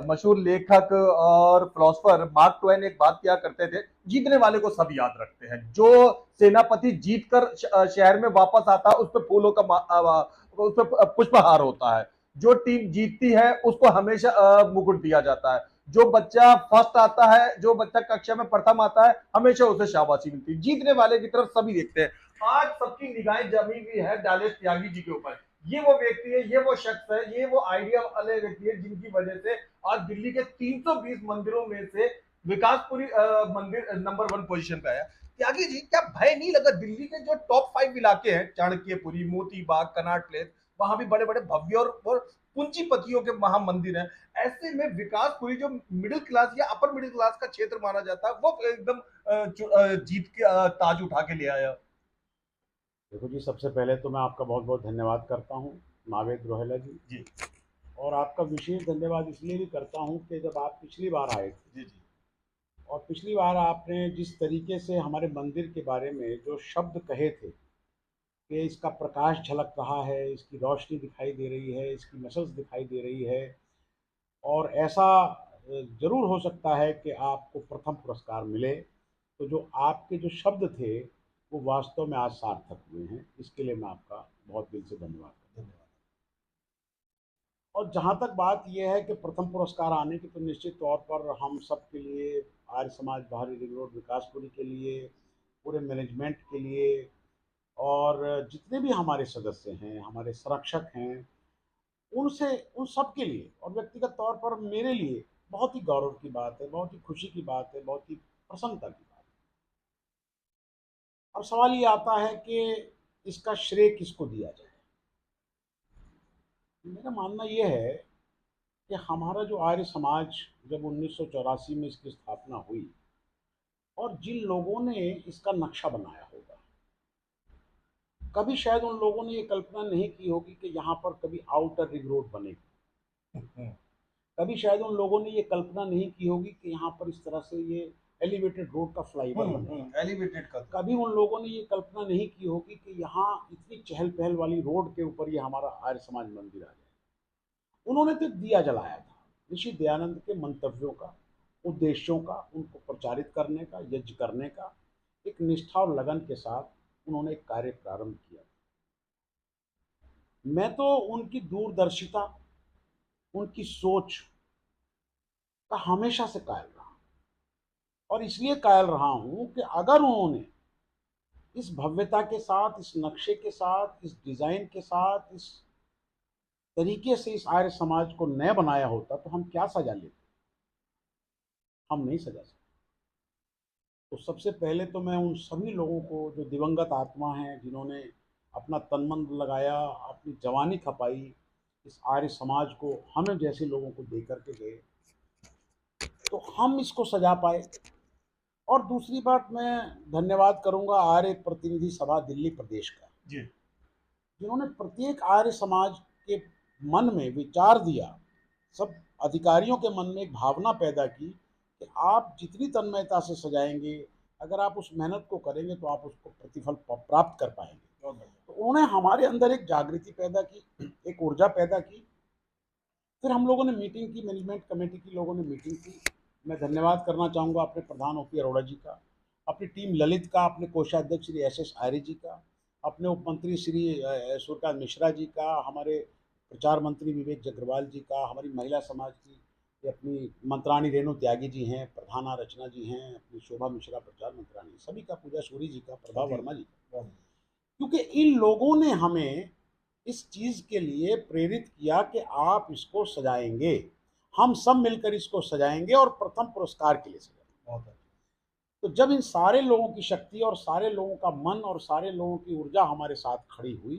मशहूर लेखक और फिलोसोफर मार्क ट्वेन एक बात किया करते थे, जीतने वाले को सब याद रखते हैं। जो सेनापति जीतकर शहर में वापस आता है, उस पर फूलों का उस पर पुष्पहार होता है। जो टीम जीतती है उसको हमेशा मुकुट दिया जाता है। जो बच्चा फर्स्ट आता है, जो बच्चा कक्षा में प्रथम आता है, हमेशा उसे शाबाशी मिलती है। जीतने वाले की तरफ सभी देखते हैं। आज सबकी निगाहें जमी हुई है डालेस त्यागी जी के ऊपर। ये वो व्यक्ति है, ये वो शख्स है, ये वो आइडिया वाले व्यक्ति है जिनकी वजह से आज दिल्ली के 320 मंदिरों में से विकासपुरी मंदिर नंबर 1 पोजीशन पे आया। त्यागी जी, क्या भय नहीं लगा? दिल्ली के जो टॉप 5 इलाके हैं, चाणक्यपुरी, मोती बाग, कनॉट प्लेस, वहां भी बड़े बड़े भव्य और पूंजीपतियों के वहां मंदिर हैं। ऐसे में विकासपुरी, जो मिडिल क्लास या अपर मिडिल क्लास का क्षेत्र माना जाता है, वो एकदम जीत के ताज उठा के ले आया। देखो जी, सबसे पहले तो मैं आपका बहुत बहुत धन्यवाद करता हूँ, नावेद रोहेला जी। जी और आपका विशेष धन्यवाद इसलिए भी करता हूँ कि जब आप पिछली बार आए थे जी जी और पिछली बार आपने जिस तरीके से हमारे मंदिर के बारे में जो शब्द कहे थे कि इसका प्रकाश झलक रहा है, इसकी रोशनी दिखाई दे रही है, इसकी नशस दिखाई दे रही है, और ऐसा ज़रूर हो सकता है कि आपको प्रथम पुरस्कार मिले, तो जो आपके जो शब्द थे वो वास्तव में आज सार्थक हुए हैं। इसके लिए मैं आपका बहुत दिल से धन्यवाद करता हूँ। धन्यवाद। और जहाँ तक बात यह है कि प्रथम पुरस्कार आने की, तो निश्चित तौर पर हम सब के लिए, आर्य समाज बाहरी रिंग रोड विकासपुरी के लिए, पूरे मैनेजमेंट के लिए, और जितने भी हमारे सदस्य हैं, हमारे संरक्षक हैं, उनसे, उन सब के लिए, और व्यक्तिगत तौर पर मेरे लिए बहुत ही गौरव की बात है, बहुत ही खुशी की बात है, बहुत ही प्रसन्नता की बात है। अब सवाल ये आता है कि इसका श्रेय किसको दिया जाए। मेरा मानना यह है कि हमारा जो आर्य समाज, जब 1984 में इसकी स्थापना हुई, और जिन लोगों ने इसका नक्शा बनाया होगा, कभी शायद उन लोगों ने ये कल्पना नहीं की होगी कि यहाँ पर कभी आउटर रिंग रोड बनेगी। कभी शायद उन लोगों ने ये कल्पना नहीं की होगी कि यहाँ पर इस तरह से ये एलिवेटेड रोड का फ्लाईओवर बनेगा। एलिवेटेड का था। कभी उन लोगों ने ये कल्पना नहीं की होगी कि यहाँ इतनी चहल पहल वाली रोड के ऊपर ये हमारा आर्य समाज मंदिर आ जाए। उन्होंने तो दिया जलाया था ऋषि दयानंद के मंतव्यों का, उद्देश्यों का, उनको प्रचारित करने का, यज्ञ करने का। एक निष्ठा और लगन के साथ उन्होंने एक कार्य प्रारंभ किया। मैं तो उनकी दूरदर्शिता, उनकी सोच का हमेशा से कायल रहा, और इसलिए कायल रहा हूं कि अगर उन्होंने इस भव्यता के साथ, इस नक्शे के साथ, इस डिजाइन के साथ, इस तरीके से इस आर्य समाज को नया बनाया होता, तो हम क्या सजा लेते? हम नहीं सजा सकते। तो सबसे पहले तो मैं उन सभी लोगों को जो दिवंगत आत्मा हैं, जिन्होंने अपना तन मन लगाया, अपनी जवानी खपाई, इस आर्य समाज को हमें जैसे लोगों को दे करके गए, तो हम इसको सजा पाए। और दूसरी बात, मैं धन्यवाद करूंगा आर्य प्रतिनिधि सभा दिल्ली प्रदेश का, जी जिन्होंने प्रत्येक आर्य समाज के मन में विचार दिया, सब अधिकारियों के मन में एक भावना पैदा की कि आप जितनी तन्मयता से सजाएंगे, अगर आप उस मेहनत को करेंगे तो आप उसको प्रतिफल प्राप्त कर पाएंगे। बहुत बढ़िया। तो उन्होंने हमारे अंदर एक जागृति पैदा की, एक ऊर्जा पैदा की। फिर हम लोगों ने मीटिंग की, मैनेजमेंट कमेटी की लोगों ने मीटिंग की। मैं धन्यवाद करना चाहूँगा अपने प्रधान ओ पी अरोड़ा जी का, अपनी टीम ललित का, अपने कोषाध्यक्ष श्री एस एस आर्य जी का, अपने उप मंत्री श्री सूर्यकांत मिश्रा जी का, हमारे प्रचार मंत्री विवेक जग्रवाल जी का, हमारी महिला समाज की ये अपनी मंत्राणी रेणु त्यागी जी हैं, प्रधाना रचना जी हैं, अपनी शोभा मिश्रा प्रचार मंत्राणी, सभी का, पूजा सूरी जी का, प्रभा जी वर्मा जी का। बहुत क्योंकि इन लोगों ने हमें इस चीज़ के लिए प्रेरित किया कि आप इसको सजाएंगे, हम सब मिलकर इसको सजाएंगे और प्रथम पुरस्कार के लिए सजाएंगे। बहुत अच्छा। तो जब इन सारे लोगों की शक्ति और सारे लोगों का मन और सारे लोगों की ऊर्जा हमारे साथ खड़ी हुई,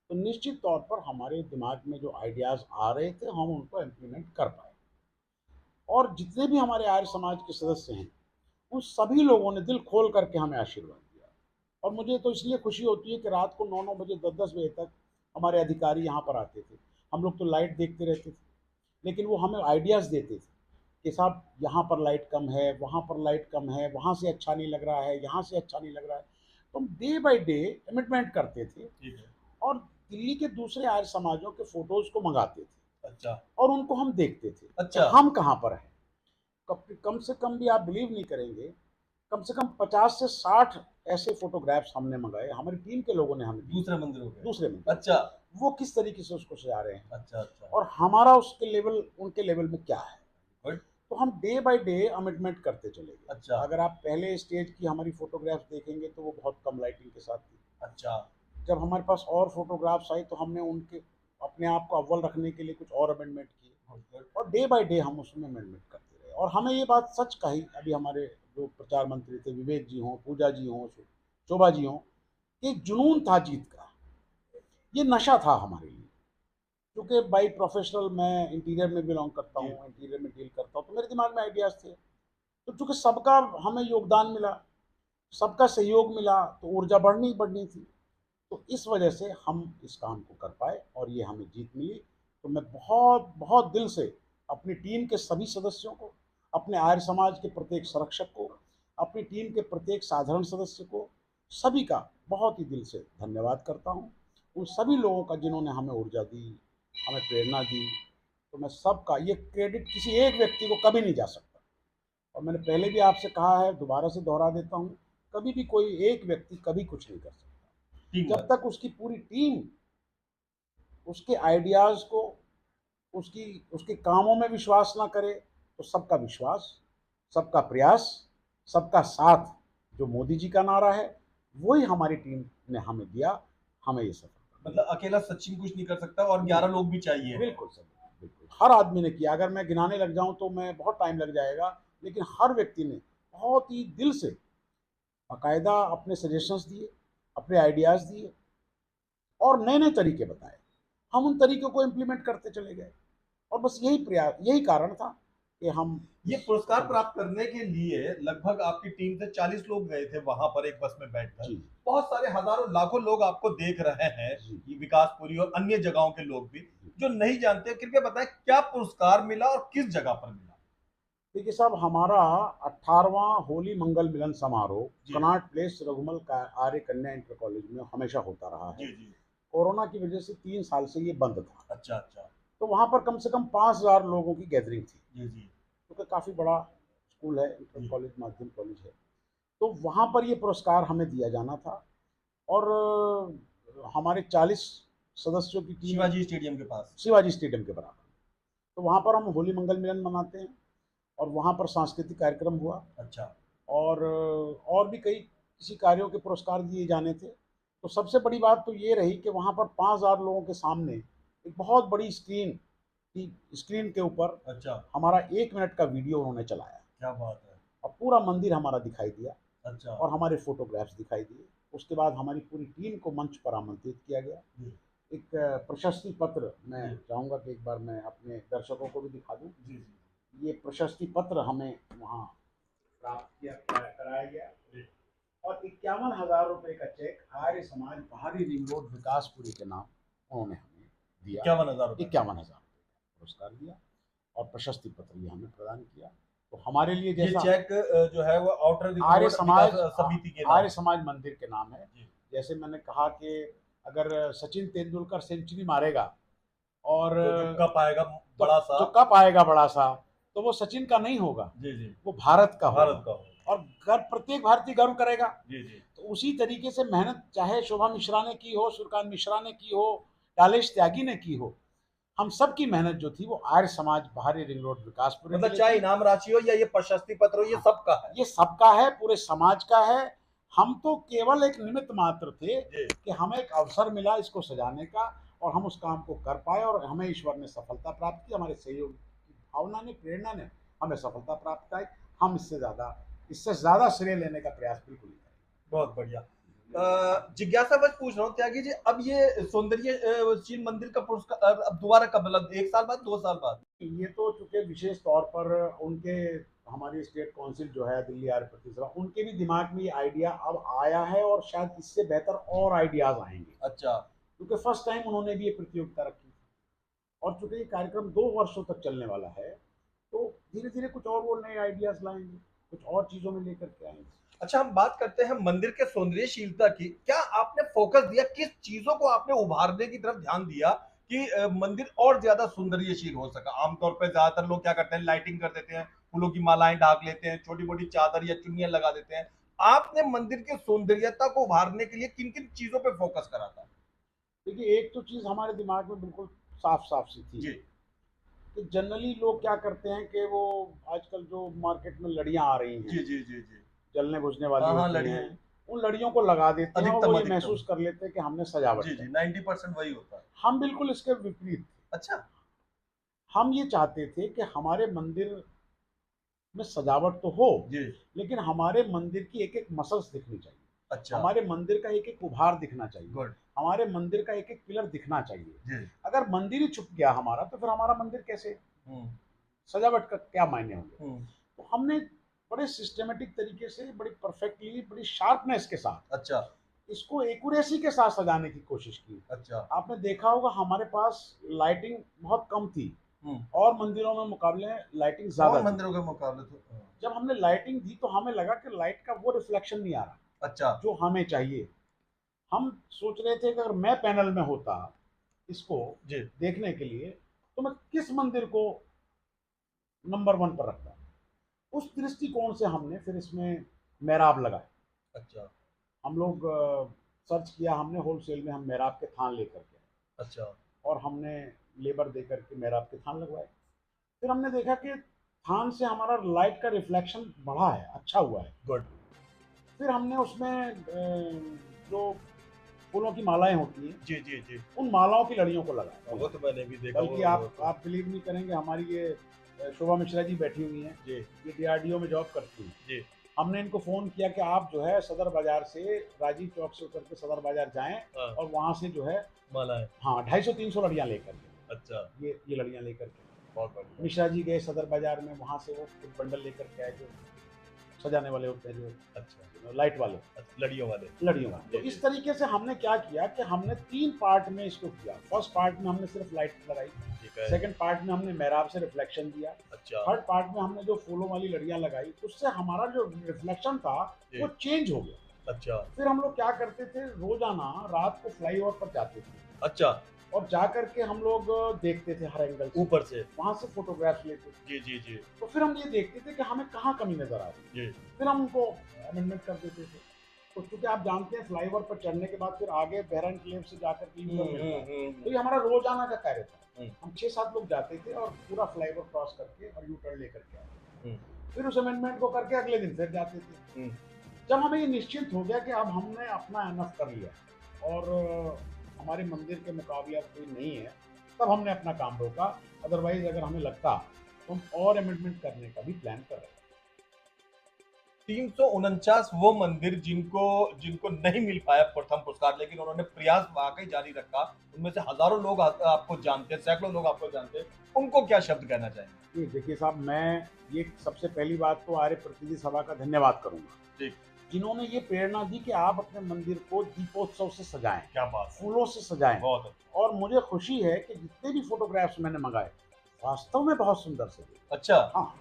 तो निश्चित तौर पर हमारे दिमाग में जो आइडियाज़ आ रहे थे, हम उनको इम्प्लीमेंट कर पाए। और जितने भी हमारे आर्य समाज के सदस्य हैं, उन सभी लोगों ने दिल खोल करके हमें आशीर्वाद दिया। और मुझे तो इसलिए खुशी होती है कि रात को 9-9 बजे, 10-10 बजे तक हमारे अधिकारी यहाँ पर आते थे। हम लोग तो लाइट देखते रहते थे, लेकिन वो हमें आइडियाज़ देते थे कि साहब यहाँ पर लाइट कम है, वहाँ पर लाइट कम है, वहाँ से अच्छा नहीं लग रहा है, यहाँ से अच्छा नहीं लग रहा है। तो हम डे बाई डे अमेंडमेंट करते थे, ठीक है। और दिल्ली के दूसरे आर्य समाजों के फ़ोटोज़ को मंगाते थे। अच्छा और उनको हम देखते थे कि अच्छा हम कहाँ पर हैं। कम से कम भी आप बिलीव नहीं करेंगे, कम से कम 50 से 60 ऐसे फोटोग्राफ्स हमने मंगाए, हमारी टीम के लोगों ने हमें दिए, दूसरे मंदिरों के। दूसरे मंदिर। अच्छा वो किस तरीके से उसको सजा रहे हैं अच्छा अच्छा और हमारा उसके लेवल उनके लेवल में क्या है। गुड। तो हम डे बाय डे अमेंडमेंट करते चले गए। अच्छा अगर आप पहले स्टेज की हमारी फोटोग्राफ्स देखेंगे तो वो बहुत कम लाइटिंग के साथ थी। अच्छा जब हमारे पास और फोटोग्राफ्स आई तो हमने उनके अपने आप को अव्वल रखने के लिए कुछ और अमेंडमेंट किए गुड। और डे बाय डे हम उसमें अमेंडमेंट करते रहे। और हमें ये बात सच कही, अभी हमारे जो प्रचार मंत्री थे, विवेक जी हों, पूजा जी हों, शोभा जी हों, कि जुनून था जीत का, ये नशा था हमारे लिए। क्योंकि बाई प्रोफेशनल मैं इंटीरियर में बिलोंग करता जी हूँ, इंटीरियर में डील करता हूँ, तो मेरे दिमाग में आइडियाज़ थे। तो चूंकि सबका हमें योगदान मिला, सबका सहयोग मिला, तो ऊर्जा बढ़नी ही बढ़नी थी। तो इस वजह से हम इस काम को कर पाए और ये हमें जीत मिली। तो मैं बहुत बहुत दिल से अपनी टीम के सभी सदस्यों को, अपने आर्य समाज के प्रत्येक संरक्षक को, अपनी टीम के प्रत्येक साधारण सदस्य को, सभी का बहुत ही दिल से धन्यवाद करता हूँ। उन सभी लोगों का जिन्होंने हमें ऊर्जा दी, हमें प्रेरणा दी। तो मैं सबका ये क्रेडिट किसी एक व्यक्ति को कभी नहीं जा सकता। और मैंने पहले भी आपसे कहा है, दोबारा से दोहरा देता हूँ, कभी भी कोई एक व्यक्ति कभी कुछ नहीं कर सकता टीम जब वर्क। तक उसकी पूरी टीम उसके आइडियाज़ को, उसकी उसके कामों में विश्वास ना करे। तो सबका विश्वास, सबका प्रयास, सबका साथ, जो मोदी जी का नारा है, वही हमारी टीम ने हमें दिया, हमें ये सफलता मतलब अकेला सचिन कुछ नहीं कर सकता और मिली। 11 लोग भी चाहिए। बिल्कुल सर, बिल्कुल हर आदमी ने किया। अगर मैं गिनाने लग जाऊं तो मैं बहुत टाइम लग जाएगा, लेकिन हर व्यक्ति ने बहुत ही दिल से बाकायदा अपने सजेशंस दिए, अपने आइडियाज़ दिए और नए नए तरीके बताए। हम उन तरीकों को इम्प्लीमेंट करते चले गए और बस यही प्रयास, यही कारण था कि हम ये पुरस्कार प्राप्त करने के लिए लगभग आपकी टीम से 40 लोग गए थे वहां पर एक बस में बैठकर। जी बहुत सारे हजारों लाखों लोग आपको देख रहे हैं, जी ये विकासपुरी और अन्य जगहों के लोग भी जी। जो नहीं जानते, कृपया बताएं क्या पुरस्कार मिला और किस जगह पर मिला। देखिए साहब, हमारा 18वां होली मंगल मिलन समारोह जी कनॉट प्लेस रघुमल का आर्य कन्या इंटर कॉलेज में हमेशा होता रहा है। जी जी। कोरोना की वजह से 3 साल से ये बंद था। अच्छा अच्छा। तो वहाँ पर कम से कम 5,000 लोगों की गैदरिंग थी, जी जी क्योंकि काफ़ी बड़ा स्कूल है, इंटर जी। कॉलेज माध्यम कॉलेज है। तो वहाँ पर ये पुरस्कार हमें दिया जाना था और हमारे 40 सदस्यों की टीम, शिवाजी स्टेडियम के पास। शिवाजी स्टेडियम के बराबर। तो वहाँ पर हम होली मंगल मिलन मनाते हैं और वहाँ पर सांस्कृतिक कार्यक्रम हुआ अच्छा और भी कई किसी कार्यों के पुरस्कार दिए जाने थे। तो सबसे बड़ी बात तो ये रही कि वहाँ पर 5,000 लोगों के सामने एक बहुत बड़ी स्क्रीन की, स्क्रीन के ऊपर अच्छा। हमारा 1 मिनट का वीडियो उन्होंने चलाया क्या बात है। और पूरा मंदिर हमारा दिखाई दिया अच्छा और हमारे फोटोग्राफ्स दिखाई दिए। उसके बाद हमारी पूरी टीम को मंच पर आमंत्रित किया गया। जी एक प्रशस्ति पत्र मैं जी चाहूँगा कि एक बार मैं अपने दर्शकों को भी दिखा दूँ। जी जी ये प्रशस्ति पत्र हमें वहाँ प्राप्त किया, कराया गया जी। और 51,000 रुपये का चेक आर्य समाज बाहरी रिंग रोड विकासपुरी के नाम उन्होंने हमें दिया। 51,000 रुपए। 51,000 पुरस्कार दिया और प्रशस्ति पत्र ये हमें प्रदान किया। तो हमारे लिए ये जैसा चेक जो है वो आउटर रिंग आर्य रोड समाज, विकास समिति के नाम। आर्य समाज मंदिर के नाम है। जी। जैसे मैंने कहा कि अगर सचिन तेंदुलकर सेंचुरी मारेगा और जो कप आएगा तो बड़ा सा। जो कप आएगा बड़ा सा, तो वो सचिन का नहीं होगा, जी जी। वो भारत का भारत होगा का हो। और गर्व प्रत्येक भारतीय गर्व करेगा। जी जी तो उसी तरीके से मेहनत चाहे शोभा मिश्रा ने की हो, सुरकांत मिश्रा ने की हो, डालेश त्यागी ने की हो, हम सब की मेहनत जो थी वो आर्य समाज बाहरी रिंग रोड विकासपुरी के मतलब लिए चाहे थी। इनाम राशि हो या ये प्रशस्ति पत्र हो, ये हाँ, सबका है। ये सबका है, पूरे समाज का है। हम तो केवल एक निमित्त मात्र थे जी कि हमें एक अवसर मिला इसको सजाने का और हम उस काम को कर पाए और हमें ईश्वर ने सफलता प्राप्त की, हमारे सहयोग की भावना ने, प्रेरणा ने हमें सफलता प्राप्त कराई। हम इससे ज़्यादा श्रेय लेने का प्रयास बिल्कुल नहीं करेंगे। बहुत बढ़िया। जिज्ञासा बस पूछ रहा हूँ त्यागी जी, अब ये सौंदर्यशील मंदिर का पुरस्कार अब दोबारा कब, मतलब 1 साल बाद, 2 साल बाद? ये तो चूंकि विशेष तौर पर उनके, हमारी स्टेट काउंसिल जो है दिल्ली आर्य प्रतिष्ठा, उनके भी दिमाग में ये आइडिया अब आया है और शायद इससे बेहतर और आइडियाज आएंगे, अच्छा क्योंकि फर्स्ट टाइम उन्होंने भी ये प्रतियोगिता रखी और चूंकि ये कार्यक्रम 2 वर्षों तक चलने वाला है, तो धीरे धीरे कुछ और वो नए आइडियाज लाएंगे, कुछ और चीजों में लेकर के आएंगे। अच्छा, हम बात करते हैं मंदिर के सौंदर्यशीलता की। क्या आपने फोकस दिया, किस चीजों को आपने उभारने की तरफ ध्यान दिया कि मंदिर और ज्यादा सुंदरीयशील हो सका। आमतौर पर ज्यादातर लोग क्या करते हैं, लाइटिंग कर देते हैं, फूलों की मालाएं ढाक लेते हैं, छोटी मोटी चादर या चुन्नियां लगा देते हैं। आपने मंदिर की सौंदर्यता को उभारने के लिए किन किन चीजों पे फोकस करा था? देखिए, एक तो चीज़ हमारे दिमाग में बिल्कुल साफ साफ सी थी जी कि जनरली लोग क्या करते हैं कि वो आजकल जो मार्केट में लड़ियां आ रही जी हैं, जी जी जी। जलने बुझने वाली हाँ हाँ, होती लड़ियां हैं, हैं। उन लड़ियों को लगा देते हैं और वो अधिकतम ये अधिकतम। महसूस कर लेते हैं कि हमने सजावट जी कर जी, दी। 90% वही होता है। हम बिल्कुल इसके विपरीत थे। अच्छा। हम ये चाहते थे कि हमारे मंदिर में सजावट तो हो, जी। लेकिन हमारे मंदिर की एक एक मसल्स दिखनी चाहिए, अच्छा। हमारे मंदिर का एक एक उभार दिखना चाहिए, गुड। हमारे मंदिर का एक एक पिलर दिखना चाहिए। जी। अगर मंदिर ही छुप गया हमारा, तो फिर हमारा मंदिर कैसे, हम्म सजावट का क्या मायने होंगे। हम्म। तो हमने बड़े सिस्टमेटिक तरीके से, बड़ी परफेक्टली, बड़ी शार्पनेस के साथ, अच्छा इसको एक्यूरेसी के साथ सजाने की कोशिश की। अच्छा। आपने देखा होगा हमारे पास लाइटिंग बहुत कम थी, हम्म। और मंदिरों में मुकाबले लाइटिंग और ज्यादा थी। मंदिरों के मुकाबले तो जब हमने लाइटिंग दी तो हमें लगा कि लाइट का वो रिफ्लेक्शन नहीं आ रहा अच्छा। जो हमें चाहिए। हम सोच रहे थे कि अगर मैं पैनल में होता इसको जी। देखने के लिए, तो मैं किस मंदिर को नंबर वन पर रखता। उस दृष्टिकोण से हमने फिर इसमें मेहराब लगाए। अच्छा हम लोग सर्च किया हमने, होलसेल में हम मेहराब के थान लेकर के आए, अच्छा। और हमने लेबर दे करके मेहराब के थान लगवाए। फिर हमने देखा कि थान से हमारा लाइट का रिफ्लेक्शन बढ़ा है, अच्छा हुआ है। गुड। फिर हमने उसमें जो फूलों की मालाएं होती हैं, जी जी जी। उन मालाओं की लड़ियों को लगाया। वो तो मैंने भी देखा। बल्कि आप बिलीव नहीं करेंगे, हमारी ये शोभा मिश्रा जी बैठी हुई हैं, जी ये डीआरडीओ में जॉब करती हैं। जी। हमने इनको फ़ोन किया कि आप जो है सदर बाजार से, राजीव चौक से उतर के सदर बाजार जाएं, हाँ। और वहाँ से जो है, माला है। हाँ, 250-300 लड़ियाँ लेकर के, अच्छा। ये लड़ियाँ लेकर के। बहुत बढ़िया। मिश्रा जी गए सदर बाजार में, वहाँ से वो कुछ बंडल लेकर के आए, जो सजाने वाले होते हैं, जो अच्छा लाइट वाले, अच्छा, लड़ियों वाले। लड़ियों वाले। तो जी, इस जी। तरीके से हमने क्या किया कि हमने 3 पार्ट में इसको किया। फर्स्ट पार्ट में हमने सिर्फ लाइट लगाई, ठीक है। सेकंड पार्ट में हमने मेहराब से रिफ्लेक्शन दिया, अच्छा थर्ड पार्ट में हमने जो फूलों वाली लड़ियां लगाई, उससे हमारा जो रिफ्लेक्शन था जी। वो चेंज हो गया। अच्छा फिर हम लोग क्या करते थे, रोजाना रात को फ्लाईओवर पर जाते थे, अच्छा। और जा करके हम लोग देखते थे हर एंगल से, ऊपर से। वहां से फोटोग्राफ्स लेते थे। जी जी जी तो फिर हम ये देखते थे कि हमें कहाँ कमी नजर आ रही है, जी। फिर हम उनको अमेंडमेंट कर देते थे। तो चूंकि आप जानते हैं फ्लाईओवर पर चढ़ने के बाद फिर आगे बहरा एनक्लेव से जाकर के यूटर्न मिलता है, तो ये हमारा रोजाना का कार्य था। हम 6-7 लोग जाते थे और पूरा फ्लाईओवर क्रॉस करके और यूटर्न लेकर के आते। फिर उस अमेंडमेंट को करके अगले दिन फिर जाते थे। जब हमें ये निश्चित हो गया कि अब हमने अपना एनफ कर लिया और हमारे मंदिर के मुकाबले अब कोई नहीं है, तब हमने अपना काम रोका। अदरवाइज अगर हमें लगता तो हम और अमेंडमेंट करने का भी प्लान कर रहे थे। 349 वो मंदिर जिनको जिनको नहीं मिल पाया प्रथम पुरस्कार, लेकिन उन्होंने प्रयास वाकई जारी रखा। उनमें से हजारों लोग आपको जानते हैं, सैकड़ों लोग आपको जानते हैं, उनको क्या शब्द कहना चाहेंगे? ये देखिए साहब, मैं ये सबसे पहली बात तो आर्य प्रतिनिधि सभा का धन्यवाद करूंगा, ठीक। जिन्होंने ये प्रेरणा दी कि आप अपने मंदिर को दीपोत्सव से सजाएं, क्या बात है। फूलों से सजाएं। बहुत अच्छा। और मुझे खुशी है कि जितने भी फोटोग्राफ्स मैंने मंगाए, वास्तव में बहुत सुंदर सजे। अच्छा। हाँ,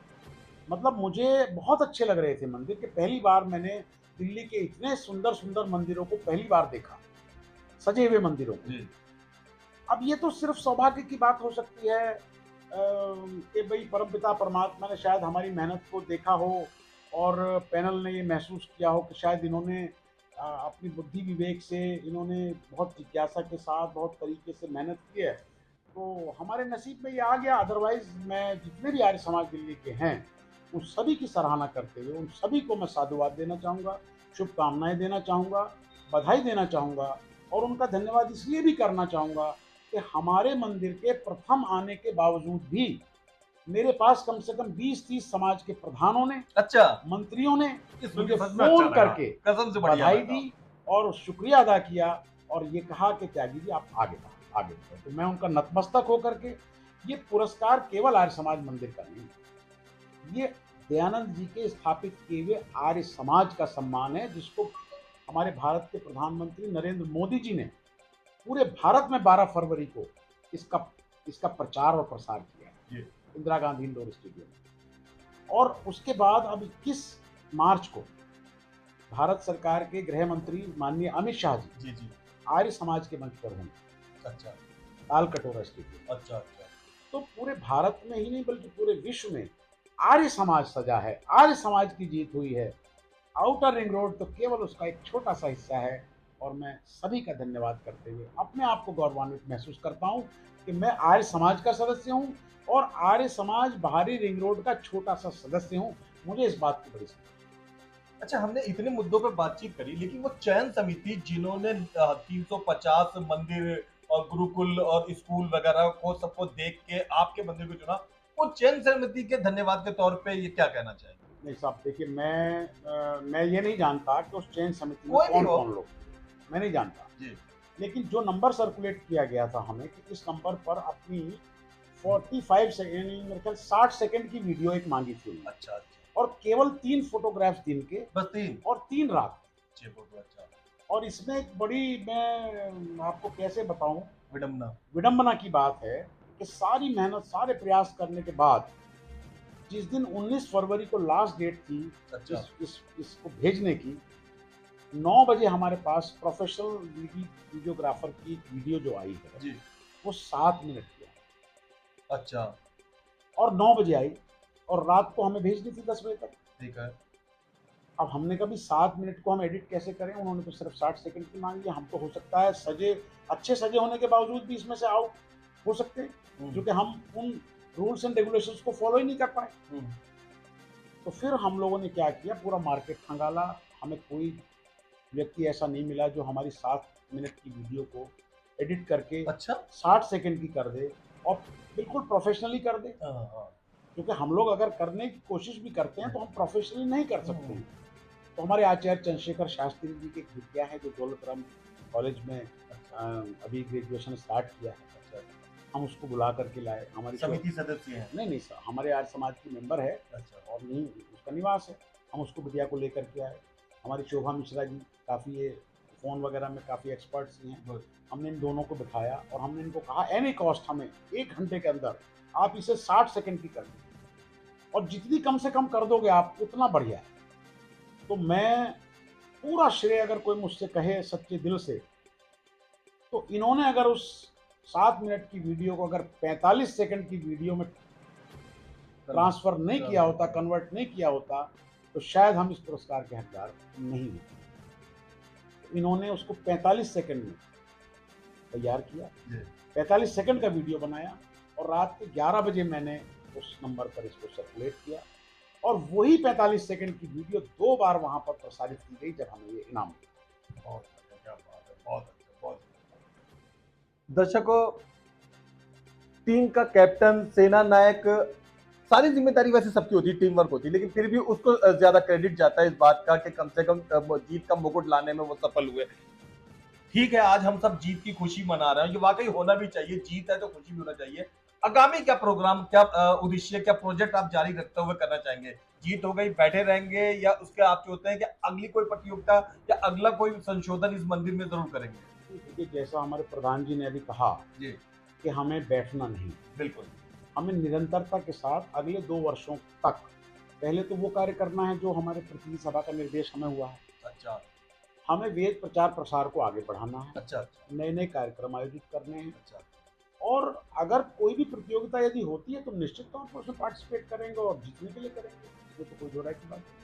मतलब मुझे बहुत अच्छे लग रहे थे मंदिर के। पहली बार मैंने दिल्ली के इतने सुंदर सुंदर मंदिरों को पहली बार देखा, सजे हुए मंदिरों को। जी अब ये तो सिर्फ सौभाग्य की बात हो सकती है कि भाई परमपिता परमात्मा ने शायद हमारी मेहनत को देखा हो, और पैनल ने ये महसूस किया हो कि शायद इन्होंने अपनी बुद्धि विवेक से, इन्होंने बहुत जिज्ञासा के साथ, बहुत तरीके से मेहनत की है, तो हमारे नसीब में ये आ गया। अदरवाइज मैं जितने भी आर्य समाज दिल्ली के हैं, उन सभी की सराहना करते हुए उन सभी को मैं साधुवाद देना चाहूँगा, शुभकामनाएं देना चाहूँगा, बधाई देना चाहूँगा, और उनका धन्यवाद इसलिए भी करना चाहूँगा कि हमारे मंदिर के प्रथम आने के बावजूद भी मेरे पास कम से कम 20-30 समाज के प्रधानों ने, अच्छा। मंत्रियों ने इस मुझे सच में अच्छा फोन लगा, करके कसम से बढ़िया बधाई लगा। दी और शुक्रिया अदा किया, और ये कहा कि त्यागी जी आप आगे बढ़ो, आगे बढ़ो। तो मैं उनका नतमस्तक होकर के, ये पुरस्कार केवल आर्य समाज मंदिर का नहीं, ये दयानंद जी के स्थापित किए हुए आर्य समाज का सम्मान है, जिसको हमारे भारत के प्रधानमंत्री नरेंद्र मोदी जी ने पूरे भारत में 12 फरवरी को इसका प्रचार और प्रसार किया है, इंदिरा गांधी इंडोर स्टेडियम में। और उसके बाद अब 21 मार्च को भारत सरकार के गृह मंत्री माननीय अमित शाह जी जी जी। आर्य समाज के मंच पर होंगे। अच्छा। ताल कटोरा स्टेडियम। अच्छा अच्छा। तो पूरे भारत में ही नहीं बल्कि पूरे विश्व में आर्य समाज सजा है, आर्य समाज की जीत हुई है। आउटर रिंग रोड तो केवल उसका एक छोटा सा हिस्सा है। और मैं सभी का धन्यवाद करते हुए अपने आप को गौरवान्वित महसूस करता हूँ कि मैं आर्य समाज का सदस्य हूँ और आर्य समाज बाहरी रिंग रोड का छोटा सा सदस्य हूँ। मुझे इस बात की बड़ी अच्छा, हमने इतने मुद्दों पर बातचीत करी, लेकिन वो चयन समिति जिन्होंने 350 मंदिर और गुरुकुल और स्कूल वगैरह को सबको देख के आपके मंदिर को चुना, वो चयन समिति के धन्यवाद के तौर पे ये क्या कहना चाहेंगे? नहीं साहब, देखिए मैं ये नहीं जानता कि उस चयन समिति में कोई भी कौन हो। कौन लोग, मैं नहीं जानता। जी। लेकिन जो नंबर सर्कुलेट किया गया था हमें कि इस नंबर पर अपनी 45 सेकेंड यानी मेरे ख्याल 60 सेकेंड की वीडियो एक मांगी थी उन्होंने। अच्छा अच्छा। और केवल 3 फोटोग्राफ्स दिन के बस 3? और 3 रात। 6 फोटो, अच्छा। और इसमें एक बड़ी, मैं आपको कैसे बताऊं, विडंबना। विडंबना की बात है कि सारी मेहनत, सारे प्रयास करने के बाद जिस दिन 19 फरवरी को लास्ट डेट थी अच्छा। इसको भेजने की, 9 बजे हमारे पास प्रोफेशनल वीडियोग्राफर की वीडियो जो आई है जी। वो 7 मिनट की है। अच्छा। और 9 बजे आई और रात को हमें भेजनी थी 10 बजे तक। ठीक है। अब हमने कभी 7 मिनट को हम एडिट कैसे करें, उन्होंने तो सिर्फ 60 सेकंड की मांगी है। हम तो हो सकता है अच्छे सजे होने के बावजूद भी इसमें से आउट हो सकते हैं, क्योंकि हम उन रूल्स एंड रेगुलेशंस को फॉलो ही नहीं कर पाए। तो फिर हम लोगों ने क्या किया, पूरा मार्केट खंगाला। हमें कोई व्यक्ति ऐसा नहीं मिला जो हमारी 7 मिनट की वीडियो को एडिट करके अच्छा। 60 सेकंड की कर दे और बिल्कुल प्रोफेशनली कर दे। हाँ हाँ। क्योंकि हम लोग अगर करने की कोशिश भी करते हैं तो हम प्रोफेशनली नहीं कर सकते हैं। तो हमारे आचार्य चंद्रशेखर शास्त्री जी की एक विद्या है जो दौलतराम कॉलेज में अभी ग्रेजुएशन स्टार्ट किया है। अच्छा। हम उसको बुला करके लाए। हमारी समिति सदस्य हैं? नहीं नहीं सर, हमारे आर्य समाज की मेंबर है अच्छा। और नहीं उसका निवास है। हम उसको विद्या को लेकर के आए। हमारी शोभा मिश्रा जी काफ़ी ये फ़ोन वगैरह में काफ़ी एक्सपर्ट्स ही हैं। हमने इन दोनों को बिठाया और हमने इनको कहा एनी कॉस्ट हमें 1 घंटे के अंदर आप इसे 60 सेकंड की कर दीजिए और जितनी कम से कम कर दोगे आप उतना बढ़िया है। तो मैं पूरा श्रेय अगर कोई मुझसे कहे सच्चे दिल से, तो इन्होंने अगर उस 7 मिनट की वीडियो को अगर 45 सेकंड की वीडियो में ट्रांसफर नहीं किया होता, कन्वर्ट नहीं किया होता, तो शायद हम इस पुरस्कार के हकदार नहीं होते। तो इन्होंने उसको 45 सेकंड में तैयार किया, 45 सेकंड का वीडियो बनाया और रात के 11 बजे मैंने उस नंबर पर इसको सर्कुलेट किया और वही 45 सेकंड की वीडियो 2 बार वहां पर प्रसारित की गई जब हमें ये इनाम मिला। बहुत अच्छा, क्या बात है, बहुत अच्छा, बहुत अच्छा। दर्शकों, टीम का कैप्टन, सेना नायक, सारी जिम्मेदारी वैसे सबकी होती है, टीम वर्क होती है, लेकिन फिर भी उसको ज्यादा क्रेडिट जाता है इस बात का कि कम से कम जीत का मुकुट लाने में वो सफल हुए। ठीक है, आज हम सब जीत की खुशी मना रहे हैं, ये वाकई होना भी चाहिए, जीत है तो खुशी भी होना चाहिए। आगामी क्या प्रोग्राम, क्या उद्देश्य, क्या प्रोजेक्ट आप जारी रखते हुए करना चाहेंगे? जीत हो गई, बैठे रहेंगे, या उसके आप होते हैं कि अगली कोई प्रतियोगिता या अगला कोई संशोधन इस मंदिर में जरूर करेंगे? देखिए, जैसा हमारे प्रधान जी ने अभी कहा जी। कि हमें बैठना नहीं, बिल्कुल। हमें निरंतरता के साथ अगले 2 वर्षों तक पहले तो वो कार्य करना है जो हमारे प्रतिनिधि सभा का निर्देश हमें हुआ है। अच्छा हमें वेद प्रचार प्रसार को आगे बढ़ाना है, अच्छा। अच्छा नए नए कार्यक्रम आयोजित करने हैं अच्छा। और अगर कोई भी प्रतियोगिता यदि होती है तो निश्चित तौर पर उसमें पार्टिसिपेट करेंगे और जीतने के लिए करेंगे, इसमें तो कोई दो राय की बात नहीं।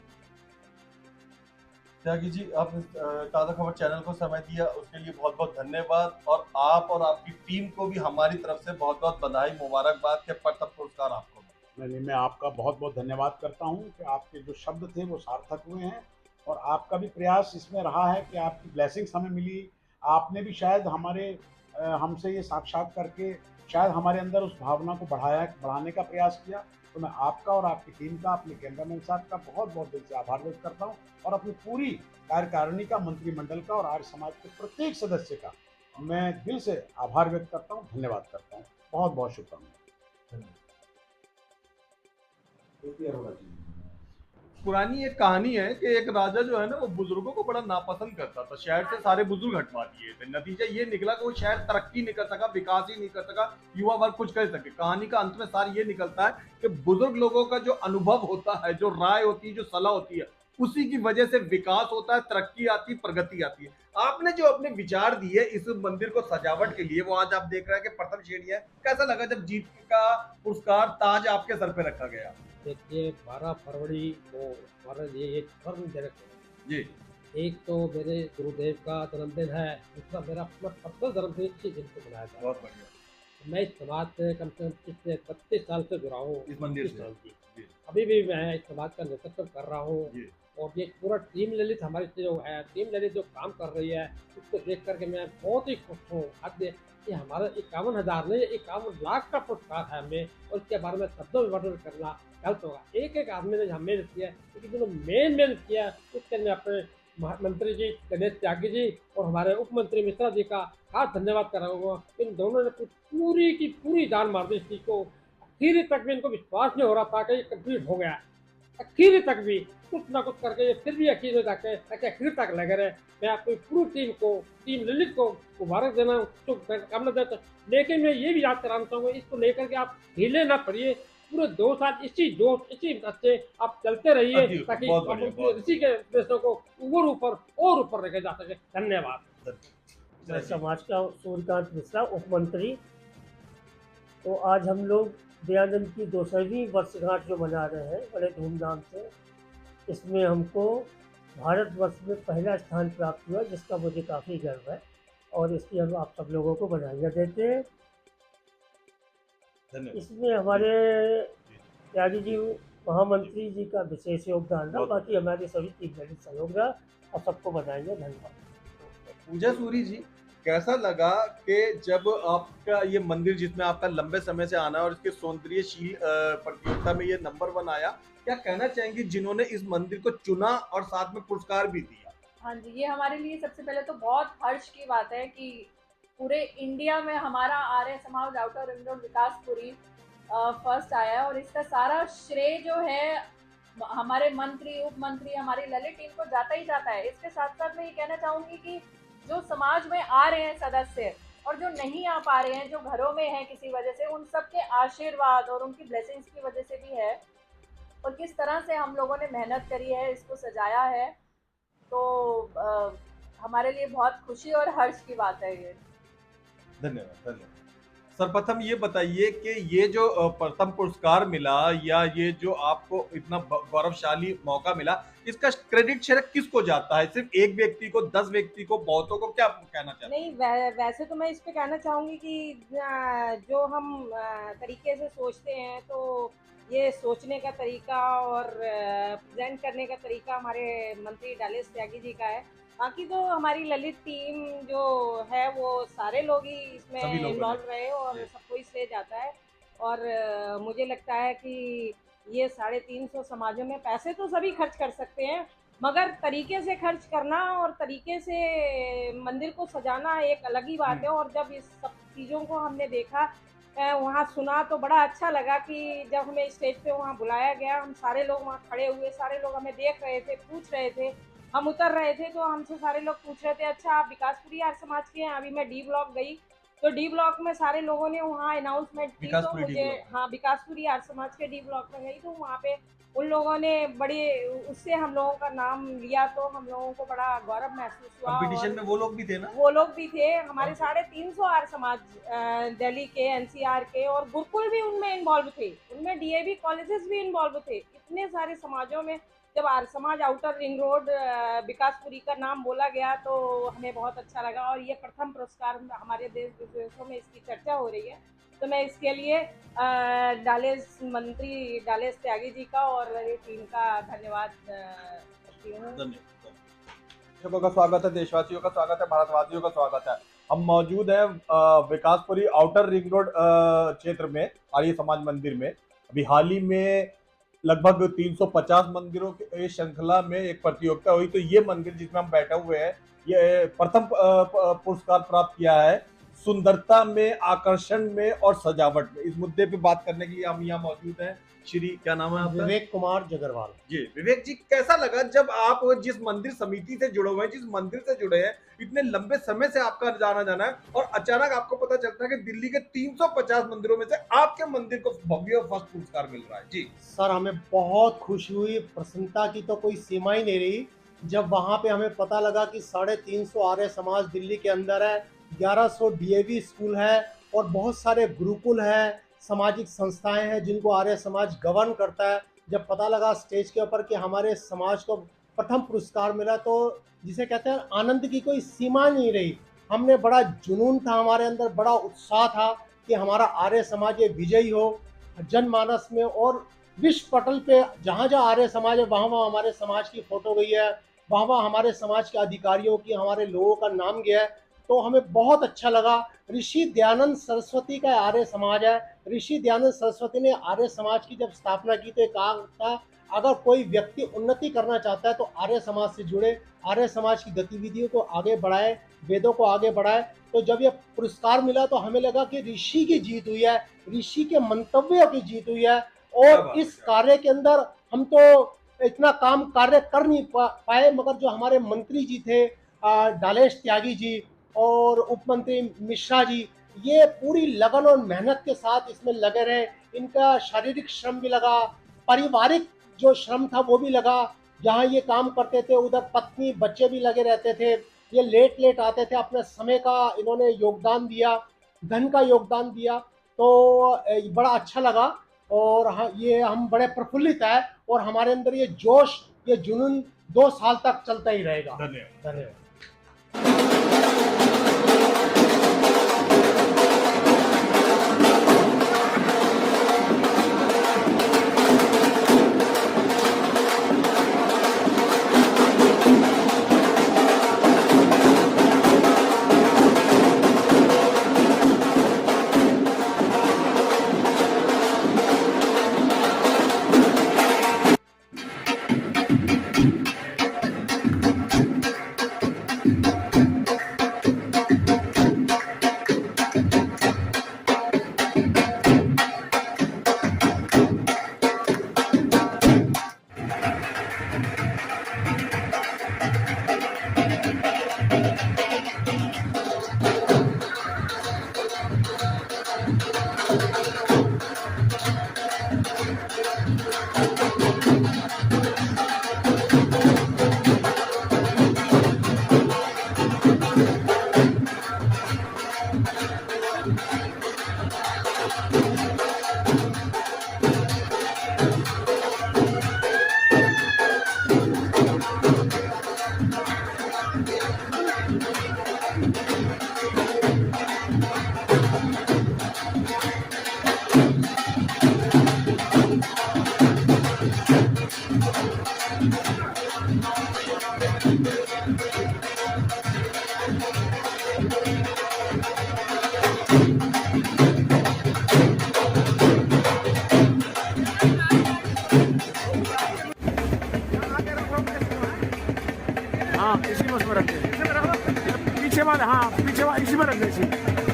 त्यागी जी, आपने ताज़ा खबर चैनल को समय दिया, उसके लिए बहुत बहुत धन्यवाद, और आप और आपकी टीम को भी हमारी तरफ से बहुत बहुत बधाई, मुबारकबाद के प्रथम पुरस्कार आपको। नहीं, मैं आपका बहुत बहुत धन्यवाद करता हूँ कि आपके जो शब्द थे वो सार्थक हुए हैं और आपका भी प्रयास इसमें रहा है कि आपकी ब्लेसिंग्स हमें मिली। आपने भी शायद हमसे ये साक्षात करके शायद हमारे अंदर उस भावना को बढ़ाने का प्रयास किया। तो मैं आपका और आपकी टीम का, अपने कैमरामैन साहब का बहुत बहुत दिल से आभार व्यक्त करता हूँ और अपनी पूरी कार्यकारिणी का, मंत्रिमंडल का और आर्य समाज के प्रत्येक सदस्य का मैं दिल से आभार व्यक्त करता हूँ, धन्यवाद करता हूँ। बहुत बहुत शुभकामनाएं। पुरानी एक कहानी है कि एक राजा जो है ना, वो बुजुर्गों को बड़ा नापसंद करता था, शहर से सारे बुजुर्ग हटवा दिए थे। नतीजा ये निकला कि वो शहर तरक्की नहीं कर सका, विकास ही नहीं कर सका, युवा वर्ग कुछ कर सके। कहानी का अंत में सार ये निकलता है कि बुजुर्ग लोगों का जो अनुभव होता है, जो राय होती है, जो सलाह होती है, उसी की वजह से विकास होता है, तरक्की आती है, प्रगति आती है। आपने जो अपने विचार दिए इस मंदिर को सजावट के लिए, वो आज आप देख रहे हैं कि प्रथम श्रेणी है। कैसा लगा जब जीत का पुरस्कार ताज आपके सर पे रखा गया? देखिए 12 फरवरी को हमारे लिए एक कर्मजनक है। जी। एक तो मेरे गुरुदेव का जन्मदिन है, दूसरा मेरा अपना पर्सनल जन्मदिन इसी दिन को मनाया जाता बहुत बढ़िया। है। मैं इस समाज से कम पिछले 32 साल से जुड़ा हूँ। इस मंदिर से। जी। जी। अभी भी मैं इस समाज का नेतृत्व कर रहा हूँ जी। और ये पूरा टीम ललित हमारी जो है, टीम ललित जो काम कर रही है, उसको देख कर के मैं बहुत ही खुश हूँ। आज ये हमारा 51,000 नहीं, 51 लाख का पुरस्कार है हमें, और इसके बारे में शब्दों में वर्णन करना गलत होगा। एक आदमी ने जहाँ मेहनत किया है, लेकिन जो मेहनत किया है, उसके लिए अपने मंत्री जी गणेश त्यागी जी और हमारे उप मंत्री मिश्रा जी का खास धन्यवाद कराऊंगा। इन दोनों ने पूरी की पूरी जान मार दी इस चीज को। आखिर तक भी इनको विश्वास नहीं हो रहा था कि ये कंप्लीट हो गया। आखिर तक भी कुछ ना कुछ करके ये फिर भी यकीन हो जाके ताकि आखिर तक लगे रहे। मैं आपकी पूरी टीम को, टीम ललित को मुबारक देना, शुभकामना देता हूं। लेकिन मैं ये भी याद कराना चाहूंगा, इसको लेकर के आप ढीले ना पड़िए। पूरे 2 साल इसी जोश, इसी से आप चलते रहिए ताकि बहुत हम बढ़िया, उनके इसी के देशों को ऊपर और ऊपर लेके जा सके। धन्यवाद। मैं समाज का सूर्यकांत मिश्रा, उप मंत्री। तो आज हम लोग दयानंद की 200वीं वर्षगांठ जो मना रहे हैं बड़े धूमधाम से। इसमें हमको भारतवर्ष में पहला स्थान प्राप्त हुआ, जिसका मुझे काफ़ी गर्व है, और इसकी हम आप सब लोगों को बधाइयाँ देते हैं। इसमें हमारे त्यागी जी, महामंत्री जी का विशेष योगदान रहा, बाकी हमारे सभी टीम ललित सहयोग रहा, और सबको बधाइयाँ। धन्यवाद। पूजा सूरी जी, कैसा लगा कि जब आपका ये मंदिर जिसमें आपका लंबे समय से आना है और इसके सौंदर्यशील प्रतियोगिता में ये नंबर 1 आया, क्या कहना चाहेंगे जिन्होंने इस मंदिर को चुना और साथ में पुरस्कार भी दिया? हाँ जी, ये हमारे लिए सबसे पहले तो बहुत हर्ष की बात है कि पूरे इंडिया में हमारा Arya Samaj outer ring road Vikaspuri first आया है, और इसका सारा श्रेय जो है हमारे मंत्री, उप मंत्री, हमारी ललित टीम को जाता ही जाता है। इसके साथ साथ मैं ये कहना चाहूंगी कि जो समाज में आ रहे हैं सदस्य और जो नहीं आ पा रहे हैं, जो घरों में हैं किसी वजह से, उन सब के आशीर्वाद और उनकी ब्लेसिंग्स की वजह से भी है, और किस तरह से हम लोगों ने मेहनत करी है, इसको सजाया है। तो हमारे लिए बहुत खुशी और हर्ष की बात है ये। धन्यवाद, धन्यवाद। सर्वप्रथम ये बताइए कि ये जो प्रथम पुरस्कार मिला, या ये जो आपको इतना गौरवशाली मौका मिला, इसका क्रेडिट शेयर किसको जाता है? सिर्फ एक व्यक्ति को, 10 व्यक्ति को, बहुतों को? क्या कहना चाहते हैं? नहीं, वैसे तो मैं इस पे कहना चाहूँगी कि जो हम तरीके से सोचते हैं, तो ये सोचने का तरीका और प्रेजेंट करने का तरीका हमारे मंत्री डालेश त्यागी जी का है। बाकी तो हमारी ललित टीम जो है वो सारे लोग ही इसमें इन्वॉल्व रहे, और सबको ही श्रेय जाता है। और मुझे लगता है कि ये 350 समाजों में पैसे तो सभी खर्च कर सकते हैं, मगर तरीके से खर्च करना और तरीके से मंदिर को सजाना एक अलग ही बात है। और जब इस सब चीज़ों को हमने देखा, वहाँ सुना, तो बड़ा अच्छा लगा कि जब हमें स्टेज पे वहाँ बुलाया गया, हम सारे लोग वहाँ खड़े हुए, सारे लोग हमें देख रहे थे, पूछ रहे थे। हम उतर रहे थे तो हमसे सारे लोग पूछ रहे थे, अच्छा आप विकासपुरी आर्य समाज के हैं? अभी मैं डी ब्लॉक गई तो डी ब्लॉक में सारे लोगों ने वहाँ अनाउंसमेंट की, तो मुझे, हाँ, विकासपुरी आर्य समाज के डी ब्लॉक में गई तो वहाँ पे उन लोगों ने बड़े उससे हम लोगों का नाम लिया, तो हम लोगों को बड़ा गौरव महसूस हुआ। कंपटीशन में वो लोग भी थे ना? वो लोग भी थे, हमारे 350 आर्य समाज दिल्ली के, एनसीआर के, और गुरुकुल भी उनमें इन्वॉल्व थे, उनमें डीएवी कॉलेजेस भी इन्वॉल्व थे। इतने सारे समाजों में जब Arya Samaj outer ring road Vikaspuri का नाम बोला गया तो हमें बहुत अच्छा लगा। और ये प्रथम पुरस्कार हमारे देश विदेशों में इसकी चर्चा हो रही है, तो मैं इसके लिए मंत्री डालेश त्यागी जी का और टीम का धन्यवाद करती हूँ। दर्शकों का स्वागत है, देशवासियों का स्वागत है, भारतवासियों का स्वागत है। हम मौजूद हैं विकासपुरी आउटर रिंग रोड क्षेत्र में आर्य समाज मंदिर में। अभी हाल ही में लगभग 350 मंदिरों की श्रृंखला में एक प्रतियोगिता हुई, तो ये मंदिर जिसमें हम बैठे हुए हैं, ये प्रथम पुरस्कार प्राप्त किया है सुंदरता में, आकर्षण में और सजावट में। इस मुद्दे पे बात करने के लिए हम यहाँ मौजूद हैं। श्री, क्या नाम है आपका? विवेक कुमार जगरवाल जी। विवेक जी, कैसा लगा जब आप जिस मंदिर समिति से जुड़े हुए हैं, जिस मंदिर से जुड़े हैं, इतने लंबे समय से आपका जाना है, और अचानक आपको पता चलता है कि दिल्ली के 350 मंदिरों में से आपके मंदिर को भव्य फर्स्ट पुरस्कार मिल रहा है? जी सर, हमें बहुत खुशी हुई, प्रसन्नता की तो कोई सीमा ही नहीं रही। जब वहाँ पे हमें पता लगा कि 350 आर्य समाज दिल्ली के अंदर है, 1100 डीएवी स्कूल है और बहुत सारे गुरुकुल हैं, सामाजिक संस्थाएं हैं जिनको आर्य समाज गवर्न करता है। जब पता लगा स्टेज के ऊपर कि हमारे समाज को प्रथम पुरस्कार मिला, तो जिसे कहते हैं आनंद की कोई सीमा नहीं रही। हमने बड़ा जुनून था हमारे अंदर, बड़ा उत्साह था कि हमारा आर्य समाज ये विजयी हो जनमानस में, और विश्व पटल पे जहाँ जहाँ आर्य समाज है वहाँ वहाँ हमारे समाज की फोटो गई है, वहाँ वहाँ हमारे समाज के अधिकारियों की, हमारे लोगों का नाम गया है। तो हमें बहुत अच्छा लगा। ऋषि दयानंद सरस्वती का आर्य समाज है। ऋषि दयानंद सरस्वती ने आर्य समाज की जब स्थापना की तो कहा था अगर कोई व्यक्ति उन्नति करना चाहता है तो आर्य समाज से जुड़े, आर्य समाज की गतिविधियों को आगे बढ़ाए, वेदों को आगे बढ़ाए। तो जब ये पुरस्कार मिला तो हमें लगा कि ऋषि की जीत हुई है, ऋषि के मंतव्यों की जीत हुई है। और इस कार्य के अंदर हम तो इतना काम कार्य कर नहीं पाए, मगर जो हमारे मंत्री जी थे डालेश त्यागी जी और उप मंत्री मिश्रा जी, ये पूरी लगन और मेहनत के साथ इसमें लगे रहे। इनका शारीरिक श्रम भी लगा, पारिवारिक जो श्रम था वो भी लगा। जहाँ ये काम करते थे उधर पत्नी बच्चे भी लगे रहते थे। ये लेट आते थे, अपने समय का इन्होंने योगदान दिया, धन का योगदान दिया। तो बड़ा अच्छा लगा और ये हम बड़े प्रफुल्लित है और हमारे अंदर ये जोश, ये जुनून 2 साल तक चलता ही रहेगा। धन्यवाद। हाँ इसी में उसमें रख दे, पीछे वाले, हाँ पीछे वाले इसी में रख दे।